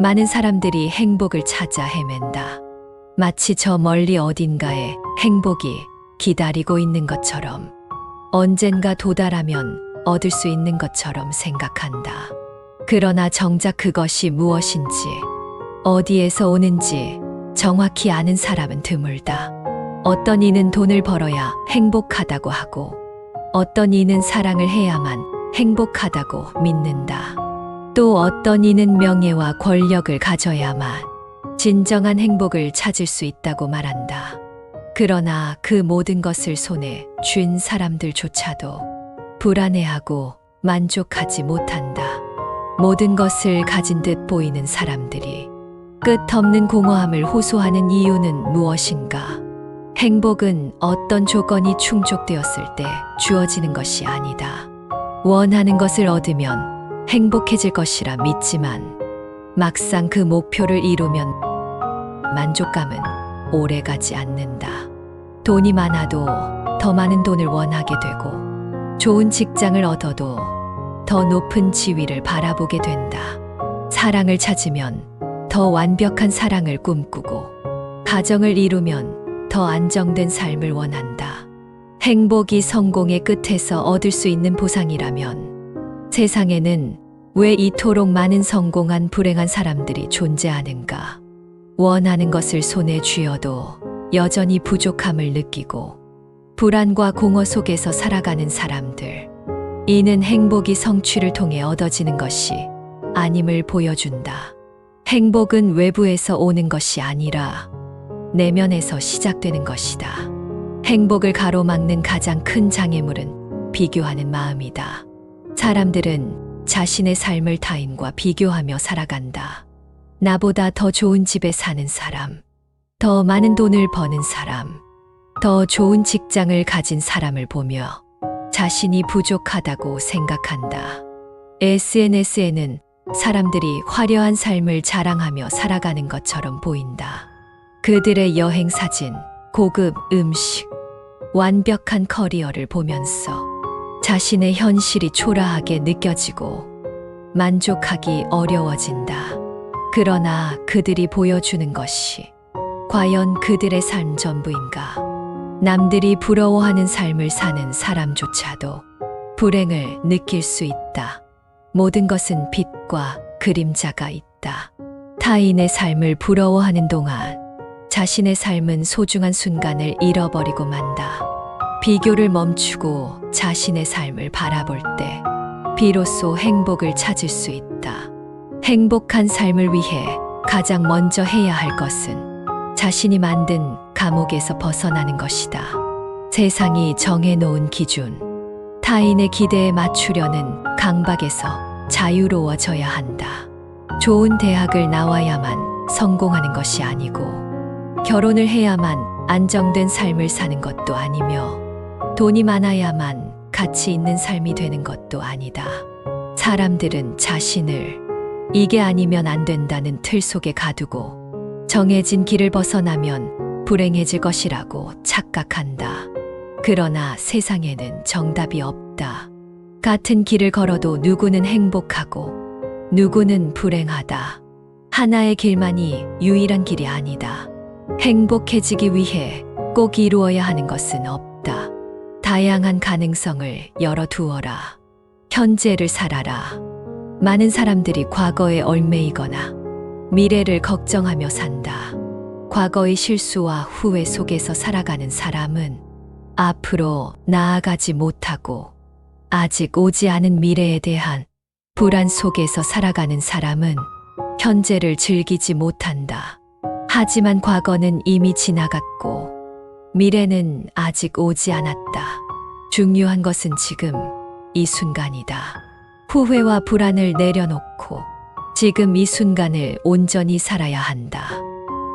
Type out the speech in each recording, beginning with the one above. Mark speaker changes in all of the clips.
Speaker 1: 많은 사람들이 행복을 찾아 헤맨다. 마치 저 멀리 어딘가에 행복이 기다리고 있는 것처럼, 언젠가 도달하면 얻을 수 있는 것처럼 생각한다. 그러나 정작 그것이 무엇인지, 어디에서 오는지 정확히 아는 사람은 드물다. 어떤 이는 돈을 벌어야 행복하다고 하고, 어떤 이는 사랑을 해야만 행복하다고 믿는다. 또 어떤 이는 명예와 권력을 가져야만 진정한 행복을 찾을 수 있다고 말한다. 그러나 그 모든 것을 손에 쥔 사람들조차도 불안해하고 만족하지 못한다. 모든 것을 가진 듯 보이는 사람들이 끝없는 공허함을 호소하는 이유는 무엇인가? 행복은 어떤 조건이 충족되었을 때 주어지는 것이 아니다. 원하는 것을 얻으면 행복해질 것이라 믿지만 막상 그 목표를 이루면 만족감은 오래가지 않는다. 돈이 많아도 더 많은 돈을 원하게 되고, 좋은 직장을 얻어도 더 높은 지위를 바라보게 된다. 사랑을 찾으면 더 완벽한 사랑을 꿈꾸고, 가정을 이루면 더 안정된 삶을 원한다. 행복이 성공의 끝에서 얻을 수 있는 보상이라면 세상에는 왜 이토록 많은 성공한 불행한 사람들이 존재하는가? 원하는 것을 손에 쥐어도 여전히 부족함을 느끼고 불안과 공허 속에서 살아가는 사람들. 이는 행복이 성취를 통해 얻어지는 것이 아님을 보여준다. 행복은 외부에서 오는 것이 아니라 내면에서 시작되는 것이다. 행복을 가로막는 가장 큰 장애물은 비교하는 마음이다. 사람들은 자신의 삶을 타인과 비교하며 살아간다. 나보다 더 좋은 집에 사는 사람, 더 많은 돈을 버는 사람, 더 좋은 직장을 가진 사람을 보며 자신이 부족하다고 생각한다. SNS에는 사람들이 화려한 삶을 자랑하며 살아가는 것처럼 보인다. 그들의 여행 사진, 고급 음식, 완벽한 커리어를 보면서 자신의 현실이 초라하게 느껴지고 만족하기 어려워진다. 그러나 그들이 보여주는 것이 과연 그들의 삶 전부인가? 남들이 부러워하는 삶을 사는 사람조차도 불행을 느낄 수 있다. 모든 것은 빛과 그림자가 있다. 타인의 삶을 부러워하는 동안 자신의 삶은 소중한 순간을 잃어버리고 만다. 비교를 멈추고 자신의 삶을 바라볼 때 비로소 행복을 찾을 수 있다. 행복한 삶을 위해 가장 먼저 해야 할 것은 자신이 만든 감옥에서 벗어나는 것이다. 세상이 정해놓은 기준, 타인의 기대에 맞추려는 강박에서 자유로워져야 한다. 좋은 대학을 나와야만 성공하는 것이 아니고, 결혼을 해야만 안정된 삶을 사는 것도 아니며, 돈이 많아야만 가치 있는 삶이 되는 것도 아니다. 사람들은 자신을 이게 아니면 안 된다는 틀 속에 가두고 정해진 길을 벗어나면 불행해질 것이라고 착각한다. 그러나 세상에는 정답이 없다. 같은 길을 걸어도 누구는 행복하고 누구는 불행하다. 하나의 길만이 유일한 길이 아니다. 행복해지기 위해 꼭 이루어야 하는 것은 없다. 다양한 가능성을 열어두어라. 현재를 살아라. 많은 사람들이 과거에 얽매이거나 미래를 걱정하며 산다. 과거의 실수와 후회 속에서 살아가는 사람은 앞으로 나아가지 못하고, 아직 오지 않은 미래에 대한 불안 속에서 살아가는 사람은 현재를 즐기지 못한다. 하지만 과거는 이미 지나갔고 미래는 아직 오지 않았다. 중요한 것은 지금 이 순간이다. 후회와 불안을 내려놓고 지금 이 순간을 온전히 살아야 한다.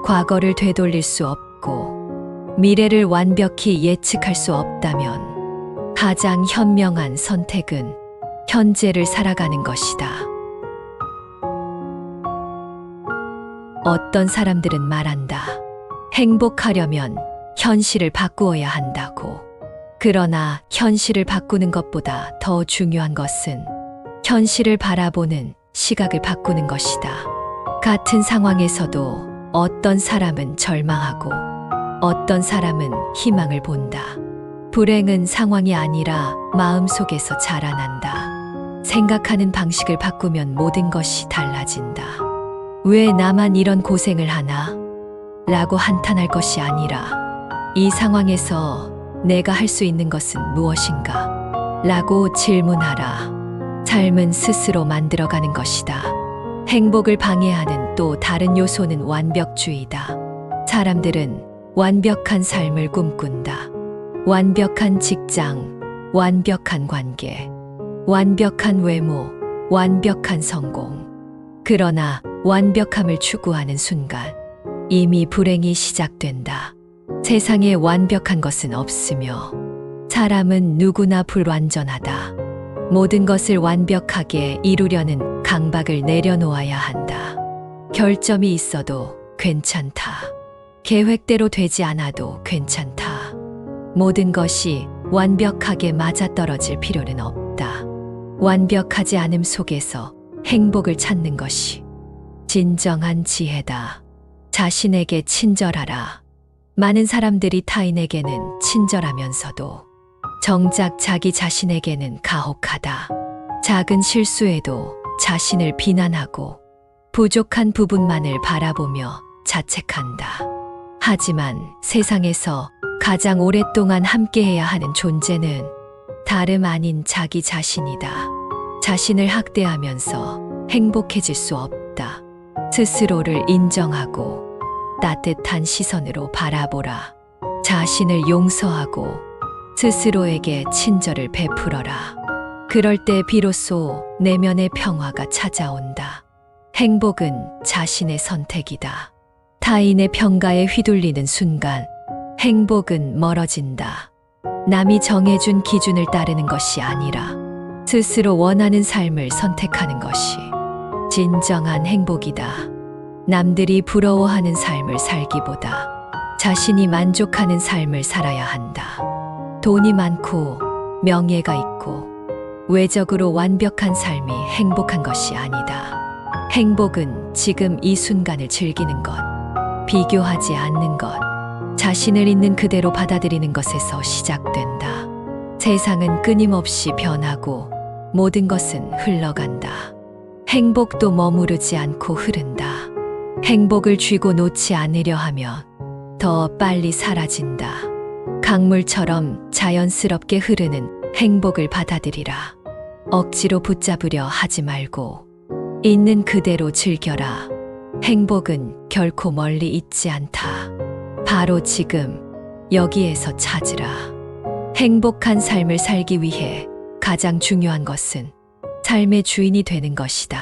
Speaker 1: 과거를 되돌릴 수 없고 미래를 완벽히 예측할 수 없다면 가장 현명한 선택은 현재를 살아가는 것이다. 어떤 사람들은 말한다. 행복하려면 현실을 바꾸어야 한다고. 그러나 현실을 바꾸는 것보다 더 중요한 것은 현실을 바라보는 시각을 바꾸는 것이다. 같은 상황에서도 어떤 사람은 절망하고 어떤 사람은 희망을 본다. 불행은 상황이 아니라 마음속에서 자라난다. 생각하는 방식을 바꾸면 모든 것이 달라진다. 왜 나만 이런 고생을 하나? 라고 한탄할 것이 아니라 이 상황에서 내가 할 수 있는 것은 무엇인가? 라고 질문하라. 삶은 스스로 만들어가는 것이다. 행복을 방해하는 또 다른 요소는 완벽주의다. 사람들은 완벽한 삶을 꿈꾼다. 완벽한 직장, 완벽한 관계, 완벽한 외모, 완벽한 성공. 그러나 완벽함을 추구하는 순간 이미 불행이 시작된다. 세상에 완벽한 것은 없으며 사람은 누구나 불완전하다. 모든 것을 완벽하게 이루려는 강박을 내려놓아야 한다. 결점이 있어도 괜찮다. 계획대로 되지 않아도 괜찮다. 모든 것이 완벽하게 맞아떨어질 필요는 없다. 완벽하지 않음 속에서 행복을 찾는 것이 진정한 지혜다. 자신에게 친절하라. 많은 사람들이 타인에게는 친절하면서도 정작 자기 자신에게는 가혹하다. 작은 실수에도 자신을 비난하고 부족한 부분만을 바라보며 자책한다. 하지만 세상에서 가장 오랫동안 함께해야 하는 존재는 다름 아닌 자기 자신이다. 자신을 학대하면서 행복해질 수 없다. 스스로를 인정하고 따뜻한 시선으로 바라보라. 자신을 용서하고 스스로에게 친절을 베풀어라. 그럴 때 비로소 내면의 평화가 찾아온다. 행복은 자신의 선택이다. 타인의 평가에 휘둘리는 순간 행복은 멀어진다. 남이 정해준 기준을 따르는 것이 아니라 스스로 원하는 삶을 선택하는 것이 진정한 행복이다. 남들이 부러워하는 삶을 살기보다 자신이 만족하는 삶을 살아야 한다. 돈이 많고 명예가 있고 외적으로 완벽한 삶이 행복한 것이 아니다. 행복은 지금 이 순간을 즐기는 것, 비교하지 않는 것, 자신을 있는 그대로 받아들이는 것에서 시작된다. 세상은 끊임없이 변하고 모든 것은 흘러간다. 행복도 머무르지 않고 흐른다. 행복을 쥐고 놓지 않으려 하면 더 빨리 사라진다. 강물처럼 자연스럽게 흐르는 행복을 받아들이라. 억지로 붙잡으려 하지 말고 있는 그대로 즐겨라. 행복은 결코 멀리 있지 않다. 바로 지금 여기에서 찾으라. 행복한 삶을 살기 위해 가장 중요한 것은 삶의 주인이 되는 것이다.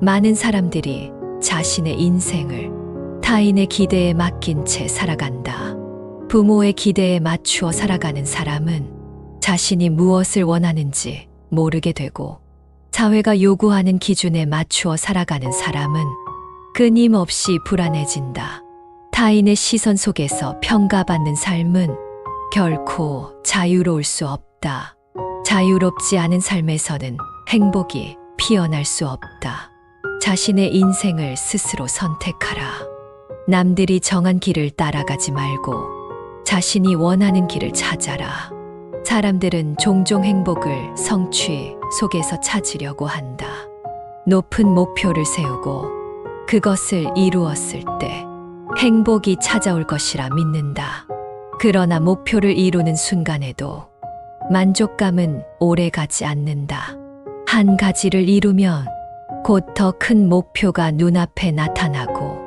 Speaker 1: 많은 사람들이 자신의 인생을 타인의 기대에 맡긴 채 살아간다. 부모의 기대에 맞추어 살아가는 사람은 자신이 무엇을 원하는지 모르게 되고, 사회가 요구하는 기준에 맞추어 살아가는 사람은 끊임없이 불안해진다. 타인의 시선 속에서 평가받는 삶은 결코 자유로울 수 없다. 자유롭지 않은 삶에서는 행복이 피어날 수 없다. 자신의 인생을 스스로 선택하라. 남들이 정한 길을 따라가지 말고 자신이 원하는 길을 찾아라. 사람들은 종종 행복을 성취 속에서 찾으려고 한다. 높은 목표를 세우고 그것을 이루었을 때 행복이 찾아올 것이라 믿는다. 그러나 목표를 이루는 순간에도 만족감은 오래 가지 않는다. 한 가지를 이루면 곧 더 큰 목표가 눈앞에 나타나고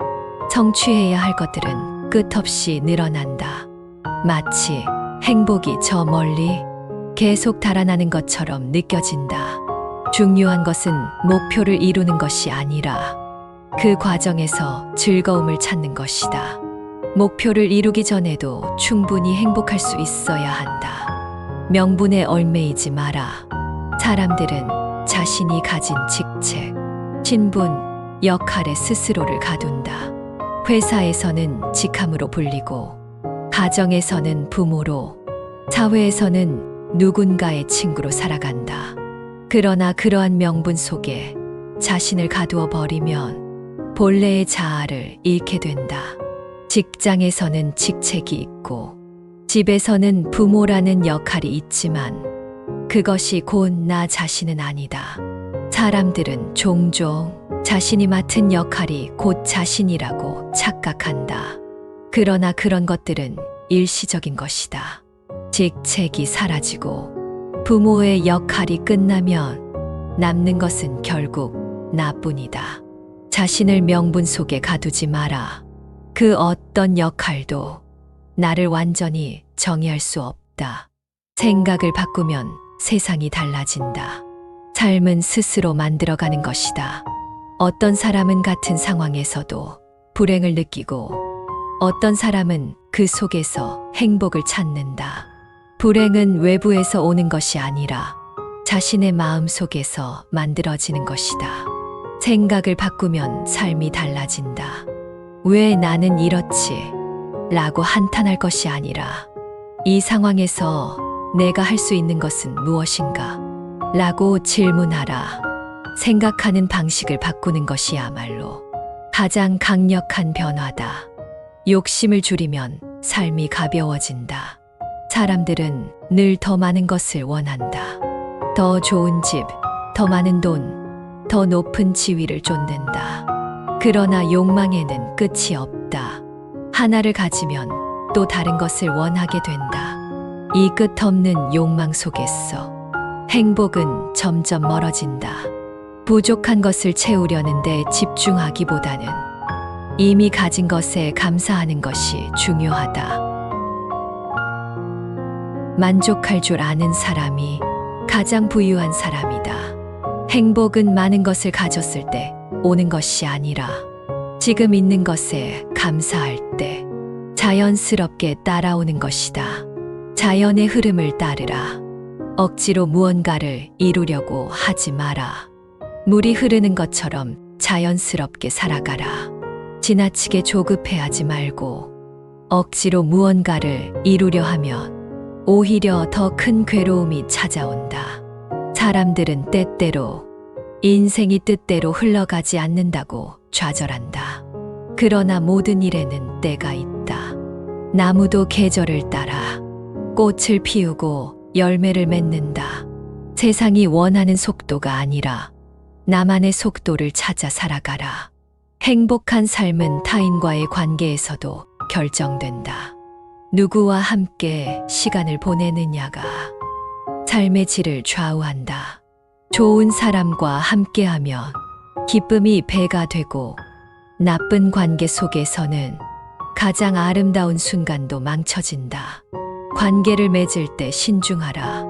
Speaker 1: 성취해야 할 것들은 끝없이 늘어난다. 마치 행복이 저 멀리 계속 달아나는 것처럼 느껴진다. 중요한 것은 목표를 이루는 것이 아니라 그 과정에서 즐거움을 찾는 것이다. 목표를 이루기 전에도 충분히 행복할 수 있어야 한다. 명분에 얽매이지 마라. 사람들은 자신이 가진 직책, 신분, 역할에 스스로를 가둔다. 회사에서는 직함으로 불리고, 가정에서는 부모로, 사회에서는 누군가의 친구로 살아간다. 그러나 그러한 명분 속에 자신을 가두어 버리면 본래의 자아를 잃게 된다. 직장에서는 직책이 있고 집에서는 부모라는 역할이 있지만 그것이 곧 나 자신은 아니다. 사람들은 종종 자신이 맡은 역할이 곧 자신이라고 착각한다. 그러나 그런 것들은 일시적인 것이다. 직책이 사라지고 부모의 역할이 끝나면 남는 것은 결국 나뿐이다. 자신을 명분 속에 가두지 마라. 그 어떤 역할도 나를 완전히 정의할 수 없다. 생각을 바꾸면 세상이 달라진다. 삶은 스스로 만들어가는 것이다. 어떤 사람은 같은 상황에서도 불행을 느끼고 어떤 사람은 그 속에서 행복을 찾는다. 불행은 외부에서 오는 것이 아니라 자신의 마음 속에서 만들어지는 것이다. 생각을 바꾸면 삶이 달라진다. 왜 나는 이렇지? 라고 한탄할 것이 아니라 이 상황에서 내가 할 수 있는 것은 무엇인가? 라고 질문하라. 생각하는 방식을 바꾸는 것이야말로 가장 강력한 변화다. 욕심을 줄이면 삶이 가벼워진다. 사람들은 늘 더 많은 것을 원한다. 더 좋은 집, 더 많은 돈, 더 높은 지위를 쫓는다. 그러나 욕망에는 끝이 없다. 하나를 가지면 또 다른 것을 원하게 된다. 이 끝없는 욕망 속에서 행복은 점점 멀어진다. 부족한 것을 채우려는 데 집중하기보다는 이미 가진 것에 감사하는 것이 중요하다. 만족할 줄 아는 사람이 가장 부유한 사람이다. 행복은 많은 것을 가졌을 때 오는 것이 아니라 지금 있는 것에 감사할 때 자연스럽게 따라오는 것이다. 자연의 흐름을 따르라. 억지로 무언가를 이루려고 하지 마라. 물이 흐르는 것처럼 자연스럽게 살아가라. 지나치게 조급해하지 말고 억지로 무언가를 이루려 하면 오히려 더 큰 괴로움이 찾아온다. 사람들은 때때로 인생이 뜻대로 흘러가지 않는다고 좌절한다. 그러나 모든 일에는 때가 있다. 나무도 계절을 따라 꽃을 피우고 열매를 맺는다. 세상이 원하는 속도가 아니라 나만의 속도를 찾아 살아가라. 행복한 삶은 타인과의 관계에서도 결정된다. 누구와 함께 시간을 보내느냐가 삶의 질을 좌우한다. 좋은 사람과 함께하면 기쁨이 배가 되고 나쁜 관계 속에서는 가장 아름다운 순간도 망쳐진다. 관계를 맺을 때 신중하라.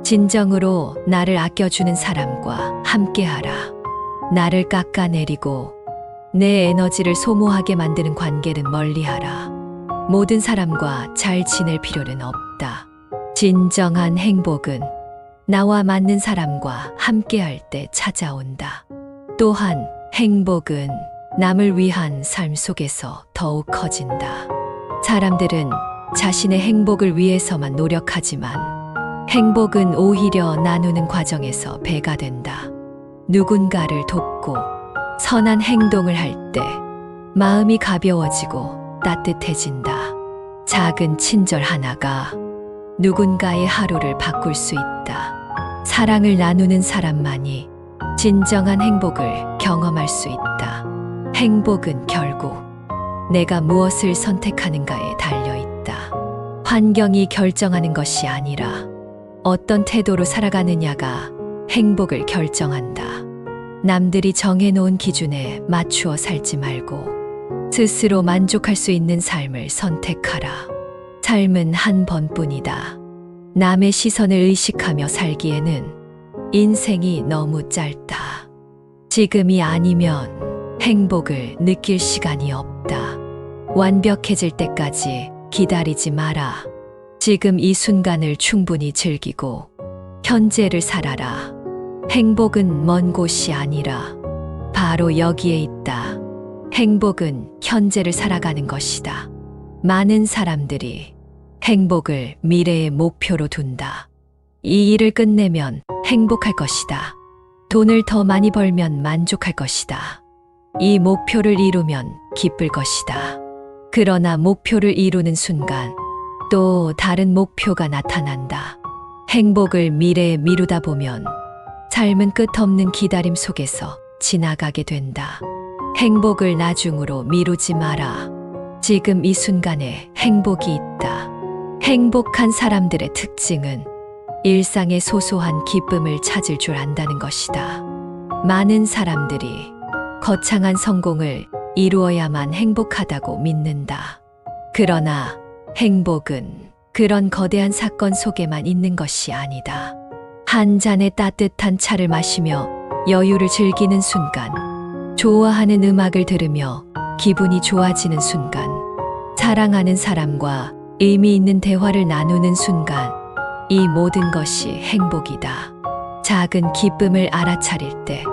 Speaker 1: 진정으로 나를 아껴주는 사람과 함께하라. 나를 깎아내리고 내 에너지를 소모하게 만드는 관계는 멀리하라. 모든 사람과 잘 지낼 필요는 없다. 진정한 행복은 나와 맞는 사람과 함께할 때 찾아온다. 또한 행복은 남을 위한 삶 속에서 더욱 커진다. 사람들은 자신의 행복을 위해서만 노력하지만 행복은 오히려 나누는 과정에서 배가 된다. 누군가를 돕고 선한 행동을 할 때 마음이 가벼워지고 따뜻해진다. 작은 친절 하나가 누군가의 하루를 바꿀 수 있다. 사랑을 나누는 사람만이 진정한 행복을 경험할 수 있다. 행복은 결국 내가 무엇을 선택하는가에 달려 있다. 환경이 결정하는 것이 아니라 어떤 태도로 살아가느냐가 행복을 결정한다. 남들이 정해놓은 기준에 맞추어 살지 말고 스스로 만족할 수 있는 삶을 선택하라. 삶은 한 번뿐이다. 남의 시선을 의식하며 살기에는 인생이 너무 짧다. 지금이 아니면 행복을 느낄 시간이 없다. 완벽해질 때까지 기다리지 마라. 지금 이 순간을 충분히 즐기고 현재를 살아라. 행복은 먼 곳이 아니라 바로 여기에 있다. 행복은 현재를 살아가는 것이다. 많은 사람들이 행복을 미래의 목표로 둔다. 이 일을 끝내면 행복할 것이다. 돈을 더 많이 벌면 만족할 것이다. 이 목표를 이루면 기쁠 것이다. 그러나 목표를 이루는 순간 또 다른 목표가 나타난다. 행복을 미래에 미루다 보면 삶은 끝없는 기다림 속에서 지나가게 된다. 행복을 나중으로 미루지 마라. 지금 이 순간에 행복이 있다. 행복한 사람들의 특징은 일상의 소소한 기쁨을 찾을 줄 안다는 것이다. 많은 사람들이 거창한 성공을 이루어야만 행복하다고 믿는다. 그러나 행복은 그런 거대한 사건 속에만 있는 것이 아니다. 한 잔의 따뜻한 차를 마시며 여유를 즐기는 순간, 좋아하는 음악을 들으며 기분이 좋아지는 순간, 사랑하는 사람과 의미 있는 대화를 나누는 순간, 이 모든 것이 행복이다. 작은 기쁨을 알아차릴 때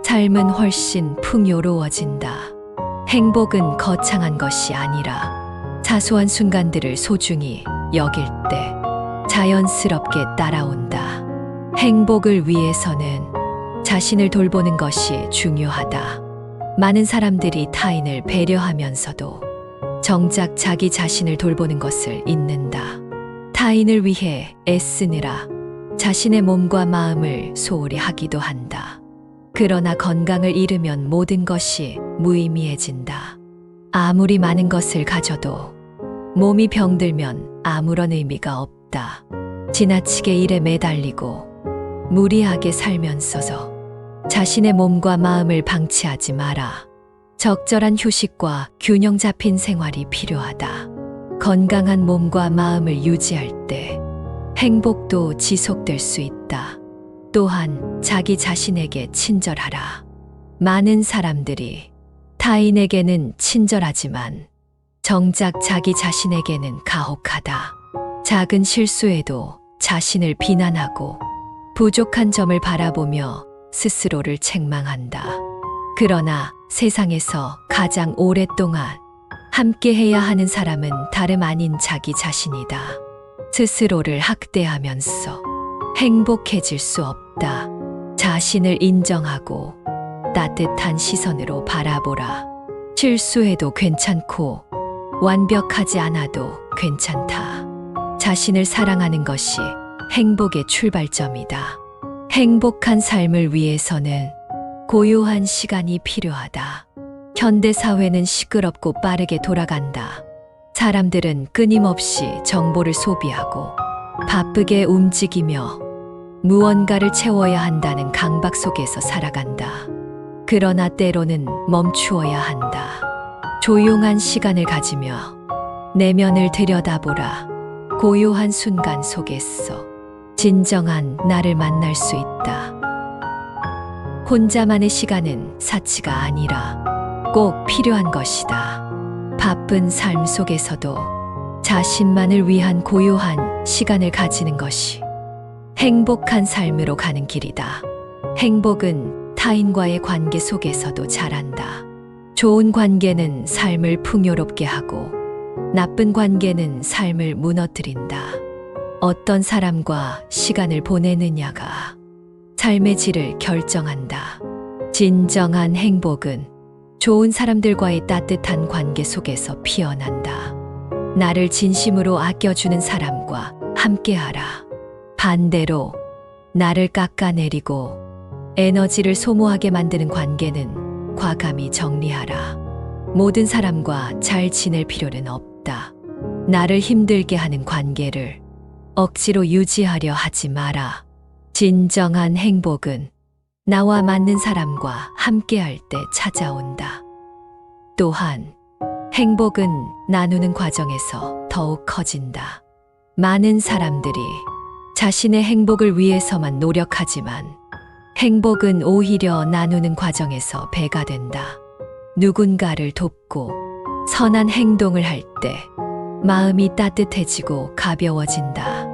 Speaker 1: 삶은 훨씬 풍요로워진다. 행복은 거창한 것이 아니라 사소한 순간들을 소중히 여길 때 자연스럽게 따라온다. 행복을 위해서는 자신을 돌보는 것이 중요하다. 많은 사람들이 타인을 배려하면서도 정작 자기 자신을 돌보는 것을 잊는다. 타인을 위해 애쓰느라 자신의 몸과 마음을 소홀히 하기도 한다. 그러나 건강을 잃으면 모든 것이 무의미해진다. 아무리 많은 것을 가져도 몸이 병들면 아무런 의미가 없다. 지나치게 일에 매달리고 무리하게 살면서도 자신의 몸과 마음을 방치하지 마라. 적절한 휴식과 균형 잡힌 생활이 필요하다. 건강한 몸과 마음을 유지할 때 행복도 지속될 수 있다. 또한 자기 자신에게 친절하라. 많은 사람들이 타인에게는 친절하지만 정작 자기 자신에게는 가혹하다. 작은 실수에도 자신을 비난하고 부족한 점을 바라보며 스스로를 책망한다. 그러나 세상에서 가장 오랫동안 함께해야 하는 사람은 다름 아닌 자기 자신이다. 스스로를 학대하면서 행복해질 수 없다. 자신을 인정하고 따뜻한 시선으로 바라보라. 실수해도 괜찮고 완벽하지 않아도 괜찮다. 자신을 사랑하는 것이 행복의 출발점이다. 행복한 삶을 위해서는 고요한 시간이 필요하다. 현대 사회는 시끄럽고 빠르게 돌아간다. 사람들은 끊임없이 정보를 소비하고 바쁘게 움직이며 무언가를 채워야 한다는 강박 속에서 살아간다. 그러나 때로는 멈추어야 한다. 조용한 시간을 가지며 내면을 들여다보라. 고요한 순간 속에서 진정한 나를 만날 수 있다. 혼자만의 시간은 사치가 아니라 꼭 필요한 것이다. 바쁜 삶 속에서도 자신만을 위한 고요한 시간을 가지는 것이 행복한 삶으로 가는 길이다. 행복은 타인과의 관계 속에서도 자란다. 좋은 관계는 삶을 풍요롭게 하고 나쁜 관계는 삶을 무너뜨린다. 어떤 사람과 시간을 보내느냐가 삶의 질을 결정한다. 진정한 행복은 좋은 사람들과의 따뜻한 관계 속에서 피어난다. 나를 진심으로 아껴주는 사람과 함께하라. 반대로 나를 깎아내리고 에너지를 소모하게 만드는 관계는 과감히 정리하라. 모든 사람과 잘 지낼 필요는 없다. 나를 힘들게 하는 관계를 억지로 유지하려 하지 마라. 진정한 행복은 나와 맞는 사람과 함께할 때 찾아온다. 또한 행복은 나누는 과정에서 더욱 커진다. 많은 사람들이 자신의 행복을 위해서만 노력하지만 행복은 오히려 나누는 과정에서 배가 된다. 누군가를 돕고 선한 행동을 할 때 마음이 따뜻해지고 가벼워진다.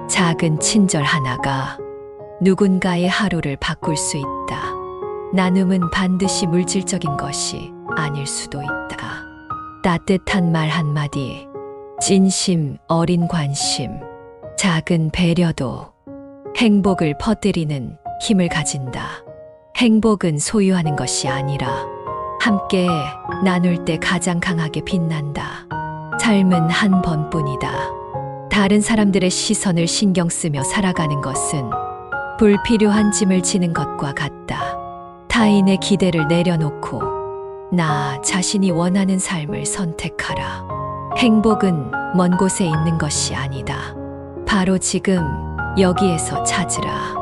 Speaker 1: 작은 친절 하나가 누군가의 하루를 바꿀 수 있다. 나눔은 반드시 물질적인 것이 아닐 수도 있다. 따뜻한 말 한마디, 진심 어린 관심, 작은 배려도 행복을 퍼뜨리는 힘을 가진다. 행복은 소유하는 것이 아니라 함께 나눌 때 가장 강하게 빛난다. 삶은 한 번뿐이다. 다른 사람들의 시선을 신경 쓰며 살아가는 것은 불필요한 짐을 지는 것과 같다. 타인의 기대를 내려놓고 나 자신이 원하는 삶을 선택하라. 행복은 먼 곳에 있는 것이 아니다. 바로 지금 여기에서 찾으라.